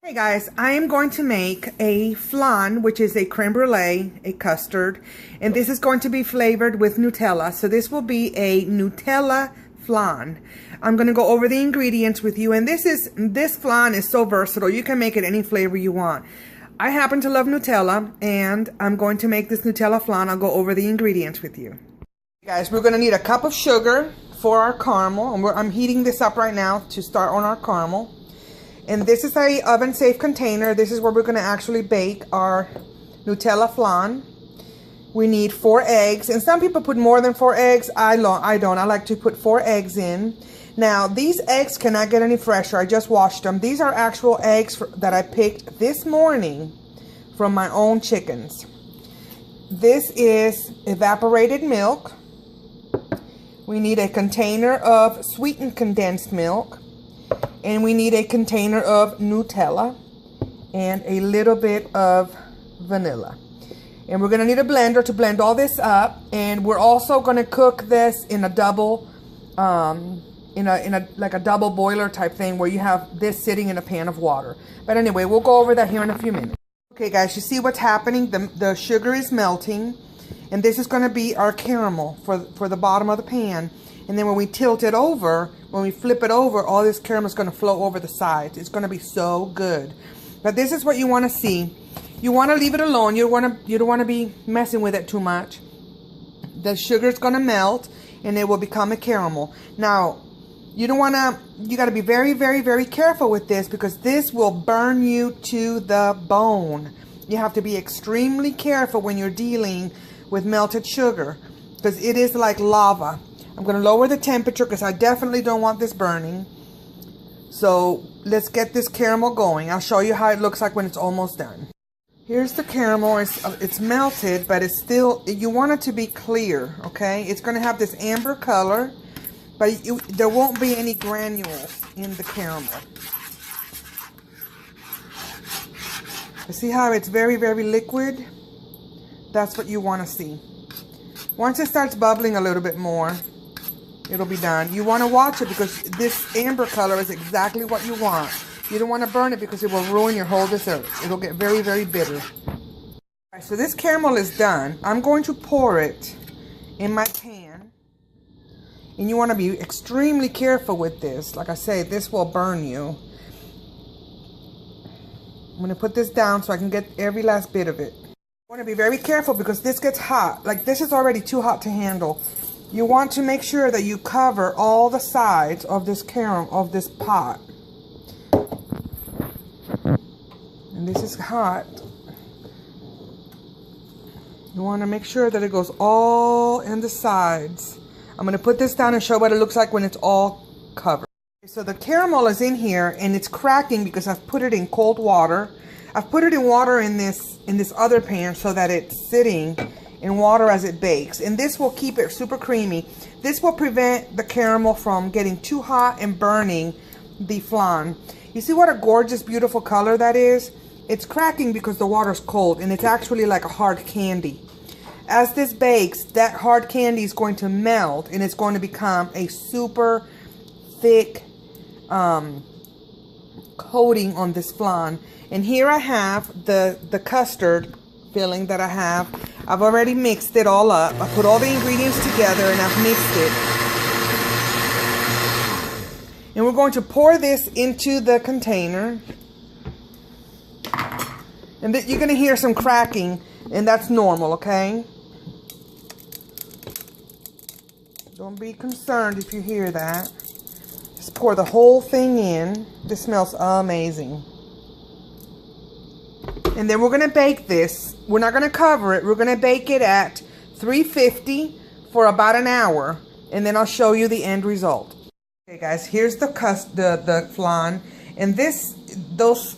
Hey guys, I am going to make a flan, which is a creme brulee, a custard, and this is going to be flavored with Nutella. So this will be a Nutella flan. I'm going to go over the ingredients with you, and this flan is so versatile. You can make it any flavor you want. I happen to love Nutella, and I'm going to make this Nutella flan. I'll go over the ingredients with you. Guys, we're going to need a cup of sugar for our caramel, and I'm heating this up right now to start on our caramel. And this is a oven safe container. This is where we're going to actually bake our Nutella flan. We need 4 eggs, and some people put more than 4 eggs. I don't. I like to put 4 eggs in. Now these eggs cannot get any fresher. I just washed them. These are actual eggs that I picked this morning from my own chickens. This is evaporated milk. We need a container of sweetened condensed milk. And we need a container of Nutella and a little bit of vanilla. And we're going to need a blender to blend all this up. And we're also going to cook this in a double, like a double boiler type thing where you have this sitting in a pan of water. But anyway, we'll go over that here in a few minutes. Okay guys, you see what's happening? The sugar is melting. And this is going to be our caramel for the bottom of the pan. And then when we tilt it over, when we flip it over, all this caramel is going to flow over the sides. It's going to be so good. But this is what you want to see. You want to leave it alone. You don't want to be messing with it too much. The sugar is going to melt and it will become a caramel. Now, you got to be very, very, very careful with this because this will burn you to the bone. You have to be extremely careful when you're dealing with melted sugar because it is like lava. I'm going to lower the temperature because I definitely don't want this burning. So let's get this caramel going. I'll show you how it looks like when it's almost done. Here's the caramel. It's melted, but it's still, you want it to be clear, okay? It's going to have this amber color, but there won't be any granules in the caramel. You see how it's very, very liquid? That's what you want to see. Once it starts bubbling a little bit more, it'll be done. You want to watch it because this amber color is exactly what you want. You don't want to burn it because it will ruin your whole dessert. It'll get very, very bitter. All right, so this caramel is done. I'm going to pour it in my pan. And you want to be extremely careful with this. Like I say, this will burn you. I'm going to put this down so I can get every last bit of it. You want to be very careful because this gets hot. Like this is already too hot to handle. You want to make sure that you cover all the sides of this caramel, of this pot. And this is hot. You want to make sure that it goes all in the sides. I'm going to put this down and show what it looks like when it's all covered. So the caramel is in here and it's cracking because I've put it in cold water. I've put it in water in this other pan so that it's sitting in water as it bakes, and this will keep it super creamy. This will prevent the caramel from getting too hot and burning the flan. You see what a gorgeous, beautiful color that is? It's cracking because the water's cold, and it's actually like a hard candy. As this bakes, that hard candy is going to melt, and it's going to become a super thick coating on this flan. And here I have the custard filling that I have. I've already mixed it all up. I put all the ingredients together and I've mixed it. And we're going to pour this into the container. And you're going to hear some cracking, and that's normal, okay? Don't be concerned if you hear that. Just pour the whole thing in. This smells amazing. And then we're going to bake this. We're not going to cover it. We're going to bake it at 350 for about an hour. And then I'll show you the end result. Okay guys, here's the flan. And those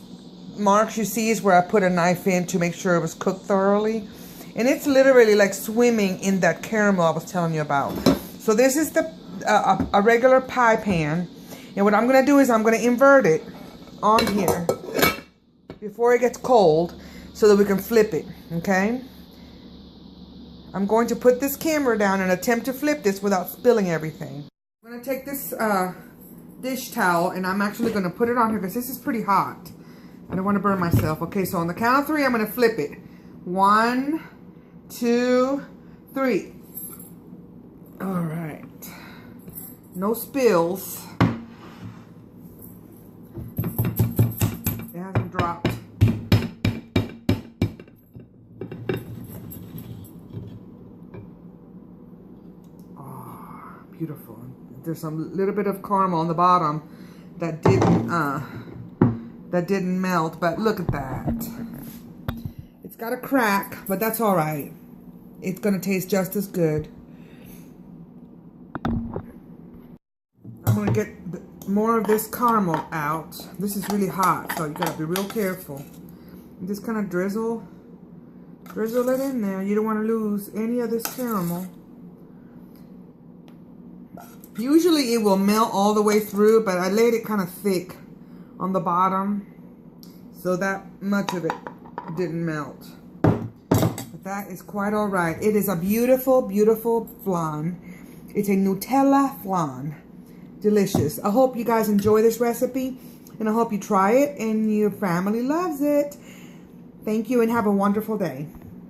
marks you see is where I put a knife in to make sure it was cooked thoroughly. And it's literally like swimming in that caramel I was telling you about. So this is a regular pie pan. And what I'm going to do is I'm going to invert it on here before it gets cold so that we can flip it, okay? I'm going to put this camera down and attempt to flip this without spilling everything. I'm going to take this dish towel and I'm actually going to put it on here because this is pretty hot. I don't want to burn myself. Okay, so on the count of 3, I'm going to flip it. 1, 2, 3. All right. No spills. It hasn't dropped. Oh, beautiful. There's some little bit of caramel on the bottom that didn't melt, but look at that. It's got a crack, but that's all right. It's gonna taste just as good. I'm gonna get more of this caramel out. This is really hot, so you gotta be real careful. Just kind of drizzle it in there. You don't want to lose any of this caramel. Usually it will melt all the way through, but I laid it kind of thick on the bottom, so that much of it didn't melt. But that is quite all right. It is a beautiful, beautiful flan. It's a Nutella flan. Delicious. I hope you guys enjoy this recipe, and I hope you try it and your family loves it. Thank you and have a wonderful day.